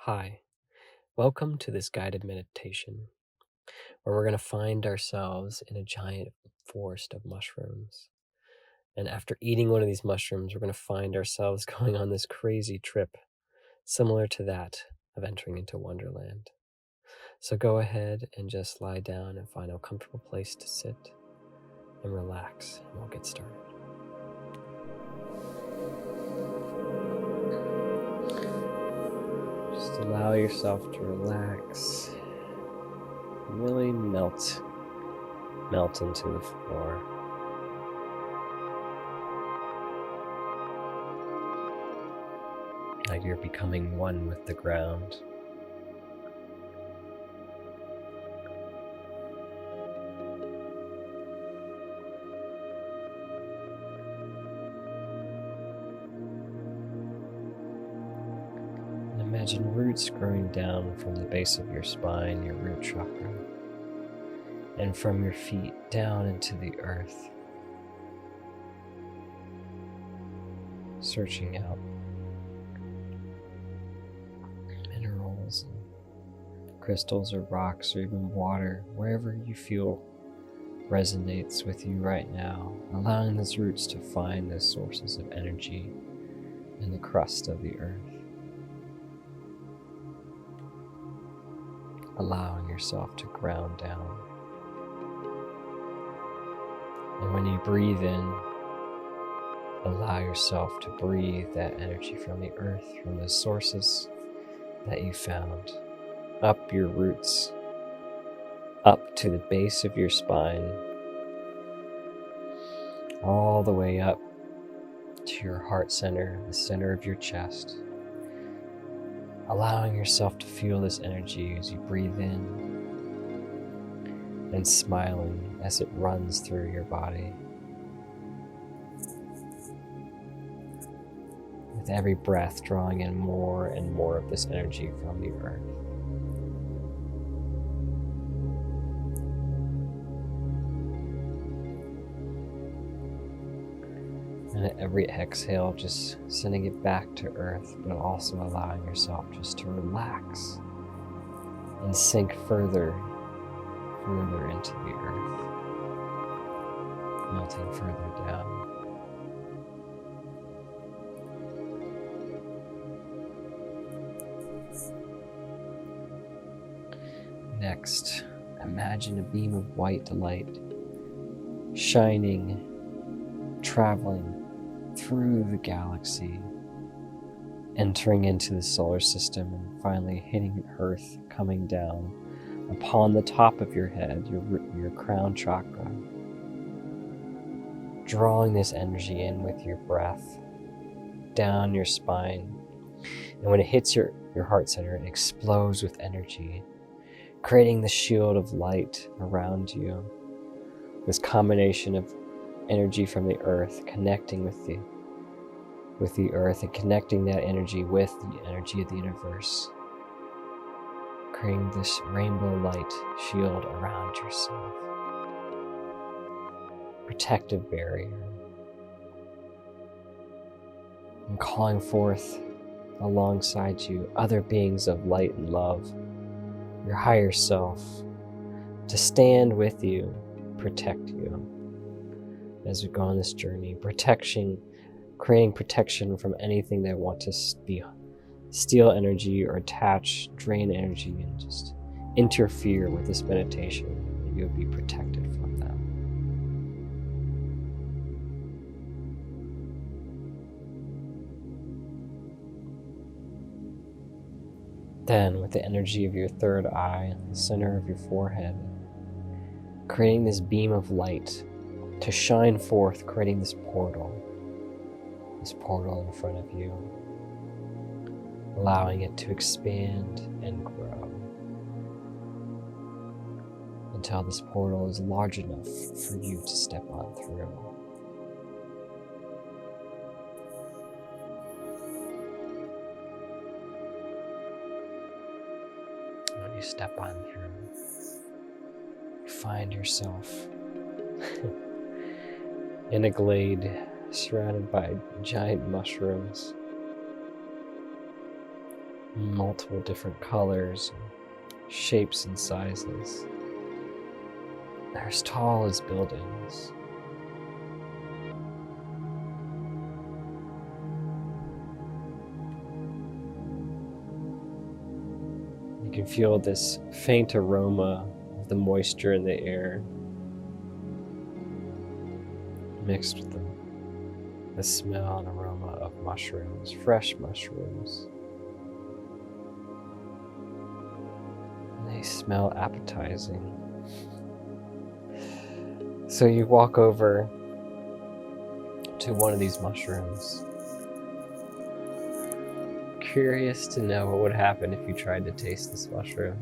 Hi, welcome to this guided meditation where we're going to find ourselves in a giant forest of mushrooms. And after eating one of these mushrooms, we're going to find ourselves going on this crazy trip similar to that of entering into Wonderland. So go ahead and just lie down and find a comfortable place to sit and relax, and we'll get started. Just allow yourself to relax, really melt into the floor. Like you're becoming one with the ground. And imagine roots growing down from the base of your spine, your root chakra, and from your feet down into the earth, searching out minerals and crystals or rocks or even water, wherever you feel resonates with you right now, allowing those roots to find those sources of energy in the crust of the earth. Allowing yourself to ground down. And when you breathe in, allow yourself to breathe that energy from the earth, from the sources that you found, up your roots, up to the base of your spine, all the way up to your heart center, the center of your chest. Allowing yourself to feel this energy as you breathe in and smiling as it runs through your body. With every breath, drawing in more and more of this energy from the earth. And at every exhale, just sending it back to earth, but also allowing yourself just to relax and sink further into the earth, melting further down. Next, imagine a beam of white light shining, traveling through the galaxy, entering into the solar system and finally hitting Earth, coming down upon the top of your head, your crown chakra, drawing this energy in with your breath down your spine. And when it hits your heart center, it explodes with energy, creating the shield of light around you. This combination of energy from the earth connecting with the earth and connecting that energy with the energy of the universe, creating this rainbow light shield around yourself. Protective barrier. And calling forth alongside you other beings of light and love, your higher self, to stand with you, protect you as we go on this journey. Creating protection from anything that want to steal energy or attach, drain energy, and just interfere with this meditation, that you'll be protected from them. Then, with the energy of your third eye in the center of your forehead, creating this beam of light to shine forth, creating this portal in front of you, allowing it to expand and grow until this portal is large enough for you to step on through. When you step on through, you find yourself in a glade surrounded by giant mushrooms. multiple different colors, shapes, and sizes. They're as tall as buildings. You can feel this faint aroma of the moisture in the air mixed with the smell and aroma of mushrooms, fresh mushrooms. And they smell appetizing. So you walk over to one of these mushrooms, curious to know what would happen if you tried to taste this mushroom.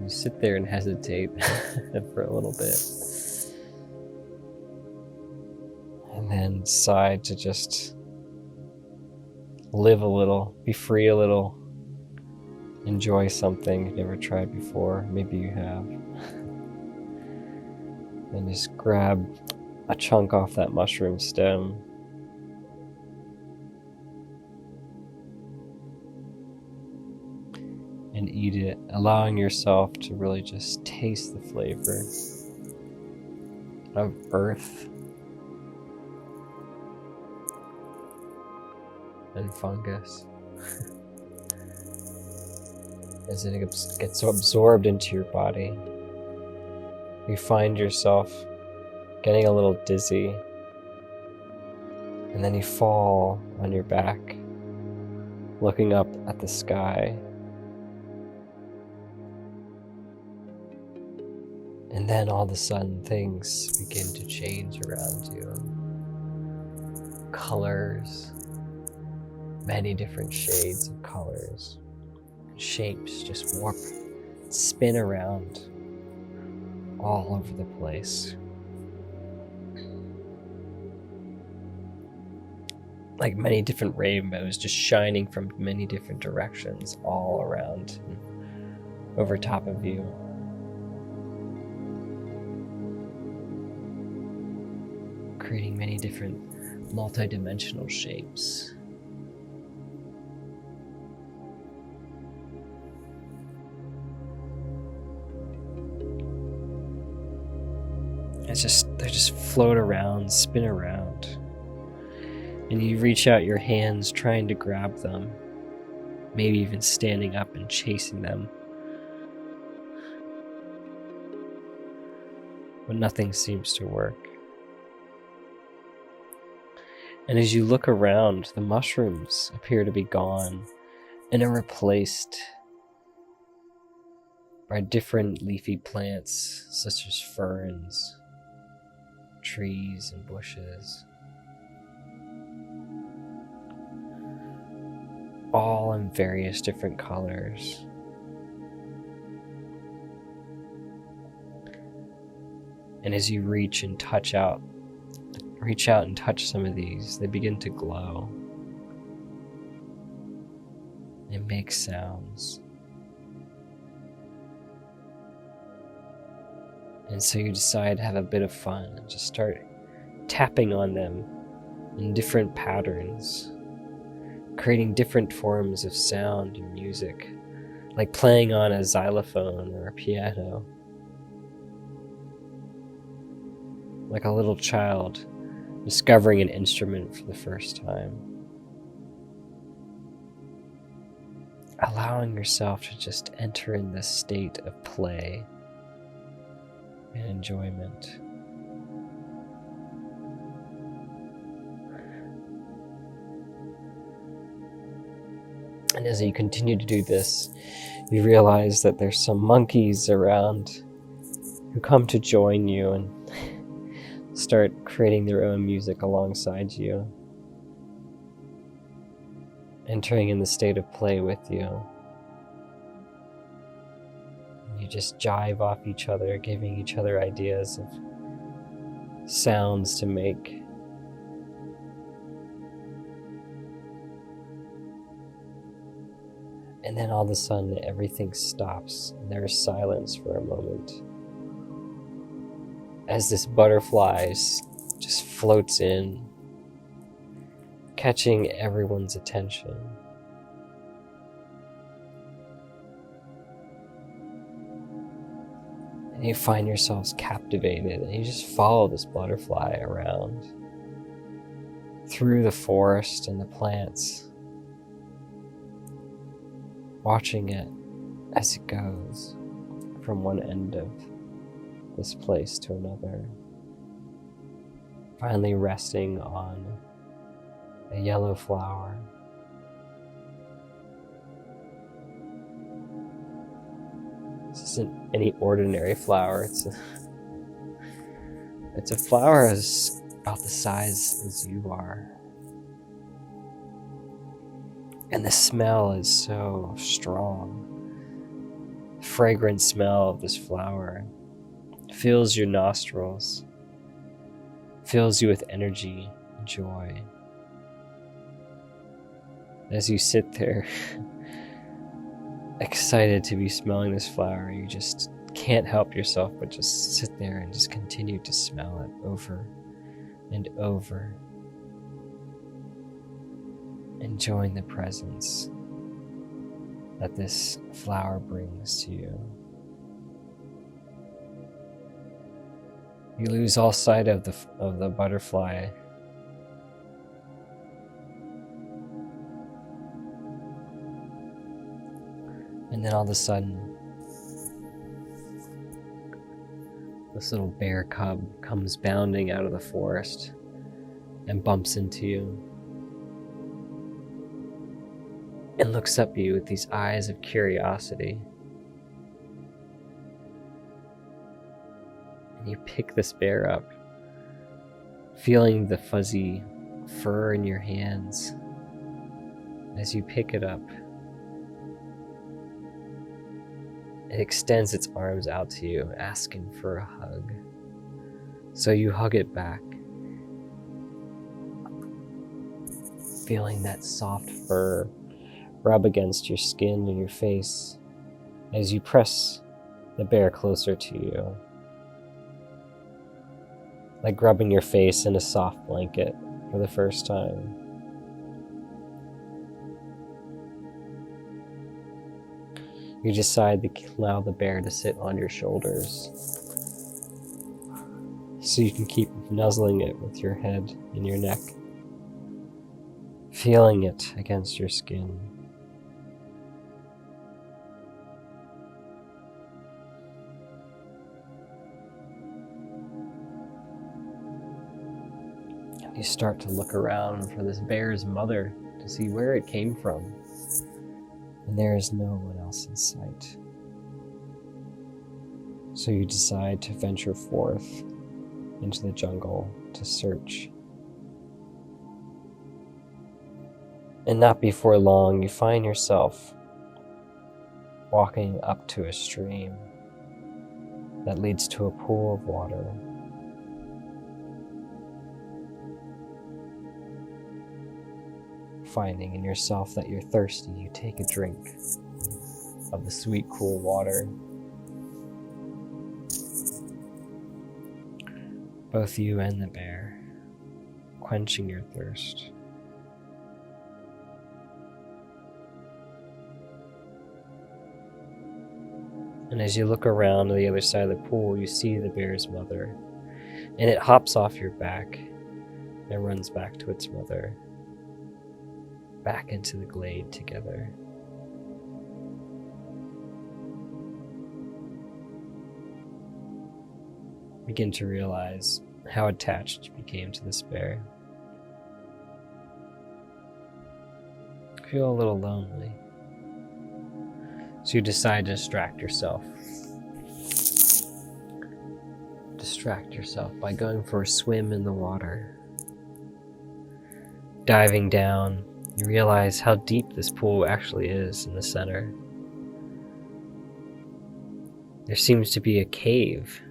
You sit there and hesitate for a little bit, and then decide to just live a little, be free a little, enjoy something you've never tried before. Maybe you have. And just grab a chunk off that mushroom stem. And eat it, allowing yourself to really just taste the flavor of earth and fungus as it gets absorbed into your body. You find yourself getting a little dizzy, and then you fall on your back, looking up at the sky. And then all of a sudden things begin to change around you. Colors, many different shades of colors. Shapes just warp, spin around all over the place. Like many different rainbows just shining from many different directions all around and over top of you. Creating many different multi-dimensional shapes. They just float around, spin around. And you reach out your hands trying to grab them, maybe even standing up and chasing them. But nothing seems to work. And as you look around, the mushrooms appear to be gone and are replaced by different leafy plants such as ferns, trees, and bushes. All in various different colors. And as you reach and touch out and touch some of these, they begin to glow and make sounds. And so you decide to have a bit of fun and just start tapping on them in different patterns, creating different forms of sound and music, like playing on a xylophone or a piano, like a little child discovering an instrument for the first time. Allowing yourself to just enter in this state of play and enjoyment. And as you continue to do this, you realize that there's some monkeys around who come to join you and start creating their own music alongside you, entering in the state of play with you. You just jive off each other, giving each other ideas of sounds to make. And then all of a sudden everything stops and there's silence for a moment as this butterfly just floats in catching everyone's attention. And you find yourselves captivated, and you just follow this butterfly around through the forest and the plants, watching it as it goes from one end of this place to another, finally resting on a yellow flower. This isn't any ordinary flower. It's a flower as about the size as you are. And the smell is so strong. The fragrant smell of this flower fills your nostrils, fills you with energy and joy. As you sit there, excited to be smelling this flower, you just can't help yourself but just sit there and just continue to smell it over and over, enjoying the presence that this flower brings to you. You lose all sight of the butterfly. And then all of a sudden, this little bear cub comes bounding out of the forest and bumps into you and looks up at you with these eyes of curiosity. And you pick this bear up, feeling the fuzzy fur in your hands. As you pick it up, it extends its arms out to you, asking for a hug. So you hug it back, feeling that soft fur rub against your skin and your face as you press the bear closer to you, like rubbing your face in a soft blanket for the first time. You decide to allow the bear to sit on your shoulders so you can keep nuzzling it with your head and your neck, feeling it against your skin. And you start to look around for this bear's mother to see where it came from. And there is no one else in sight. So you decide to venture forth into the jungle to search. And not before long, you find yourself walking up to a stream that leads to a pool of water. Finding in yourself that you're thirsty, you take a drink of the sweet, cool water. Both you and the bear, quenching your thirst. And as you look around to the other side of the pool, you see the bear's mother, and it hops off your back and runs back to its mother, back into the glade together. Begin to realize how attached you became to this bear. Feel a little lonely. So you decide to distract yourself. Distract yourself by going for a swim in the water. Diving down, you realize how deep this pool actually is in the center. There seems to be a cave.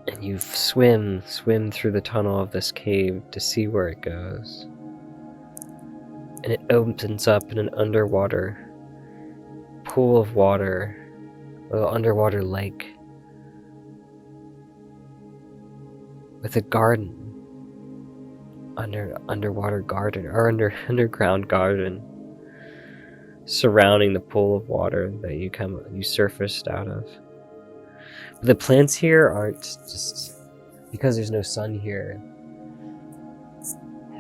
And you swim through the tunnel of this cave to see where it goes. And it opens up in an underwater pool of water, a little underwater lake, with a garden underwater garden or underground garden surrounding the pool of water that you surfaced out of. But the plants here aren't just because there's no sun here.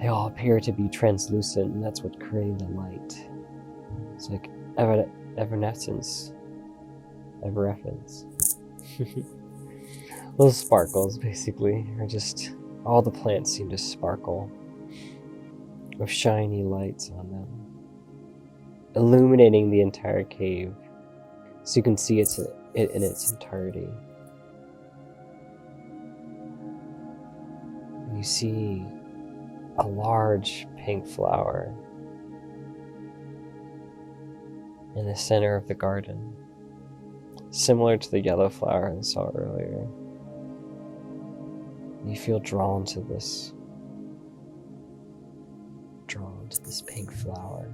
They all appear to be translucent, and that's what creating the light. It's like evanescence. Those sparkles, basically, are just all the plants seem to sparkle with shiny lights on them, illuminating the entire cave, so you can see it in its entirety. And you see a large pink flower in the center of the garden, similar to the yellow flower I saw earlier. You feel drawn to this pink flower.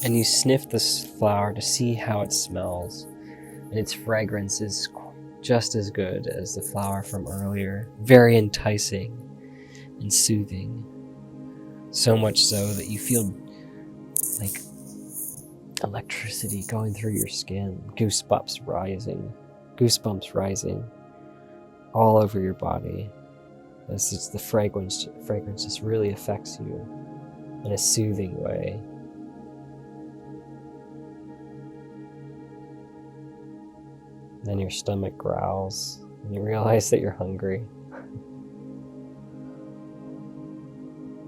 And you sniff this flower to see how it smells, and its fragrance is just as good as the flower from earlier. Very enticing and soothing. So much so that you feel like electricity going through your skin, goosebumps rising all over your body. As it's the fragrance just really affects you in a soothing way. Then your stomach growls and you realize that you're hungry.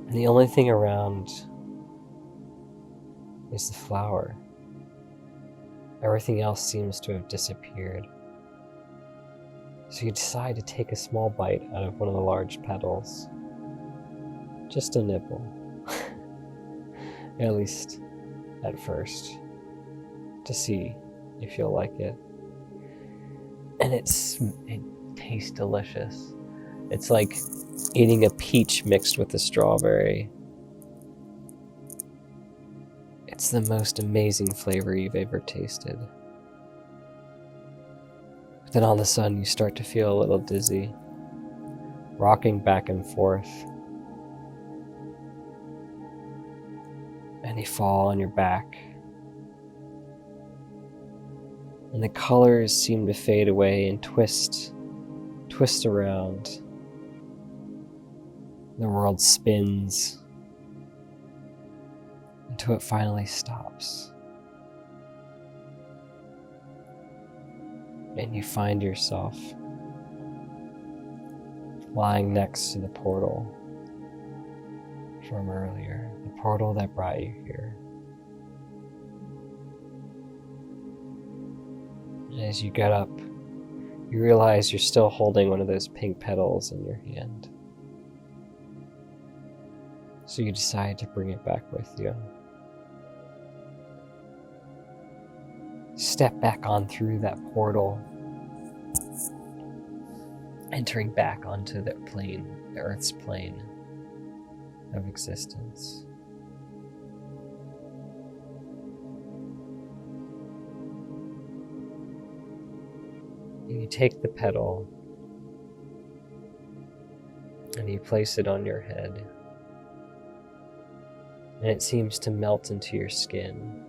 And the only thing around is the flower. Everything else seems to have disappeared. So you decide to take a small bite out of one of the large petals. Just a nibble. At least at first. To see if you'll like it. And it tastes delicious. It's like eating a peach mixed with a strawberry. It's the most amazing flavor you've ever tasted. But then all of a sudden you start to feel a little dizzy, rocking back and forth. And you fall on your back. And the colors seem to fade away and twist around. The world spins until it finally stops. And you find yourself lying next to the portal from earlier, the portal that brought you here. And as you get up, you realize you're still holding one of those pink petals in your hand. So you decide to bring it back with you. Step back on through that portal, entering back onto the plane, the Earth's plane of existence. And you take the petal and you place it on your head, and it seems to melt into your skin.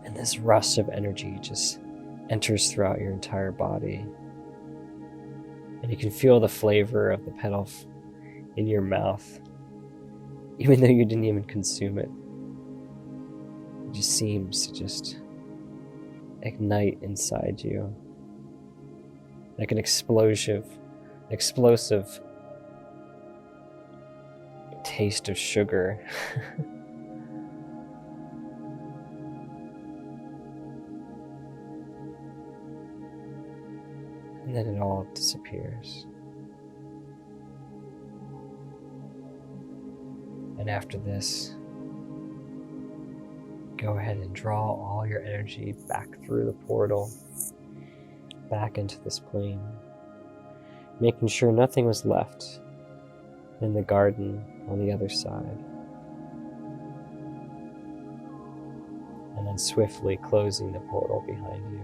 And this rush of energy just enters throughout your entire body. And you can feel the flavor of the petal in your mouth, even though you didn't even consume it. It just seems to just ignite inside you, like an explosive taste of sugar. And then it all disappears. And after this, go ahead and draw all your energy back through the portal, back into this plane, making sure nothing was left in the garden on the other side. And then swiftly closing the portal behind you.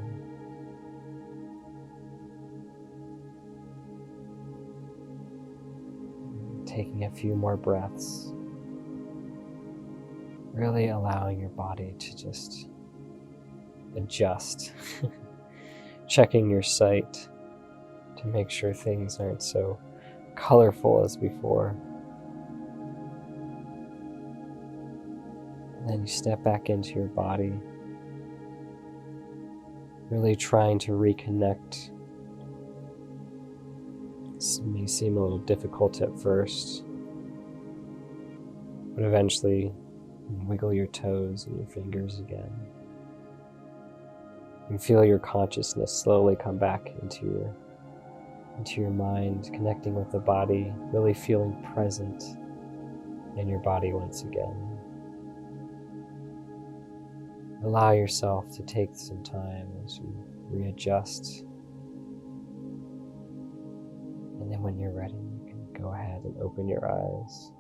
Taking a few more breaths, really allowing your body to just adjust, checking your sight to make sure things aren't so colorful as before. And then you step back into your body, really trying to reconnect. This may seem a little difficult at first, but eventually wiggle your toes and your fingers again. And feel your consciousness slowly come back into your mind, connecting with the body, really feeling present in your body once again. Allow yourself to take some time as you readjust. And then when you're ready, you can go ahead and open your eyes.